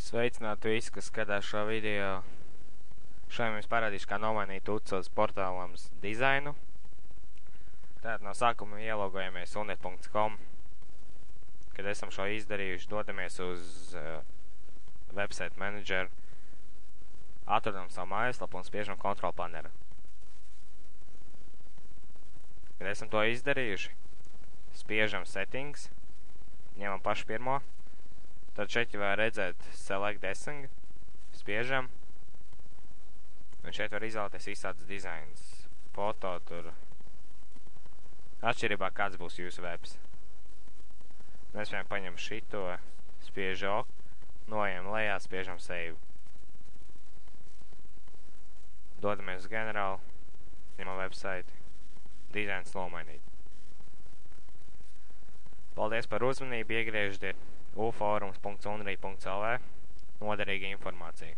Sveicināti visi, kas skatās šo video. Šodien jums parādīšu, kā nomainīt UCOS portālams dizainu. Tātad no sākuma ielogojamies unet.com. Kad esam šo izdarījuši, dodamies uz website manager, atrodam savu mājaslapu un spiežam kontrol paneru. Kad esam to izdarījuši, spiežam settings, ņemam pašu pirmo. Tad šeit var redzēt select desing, spiežam, un šeit var izvēlēties visādas dizains, foto tur, atšķirībā kāds būs jūsu webs. Mēs vienam paņem šito, spiež OK, noejam lejā, spiežam save. Dodamies uz generālu, ņemam website, dizains nomainīt. Paldies par uzmanību, iegrieždiet uforums.unri.lv noderīga informācija.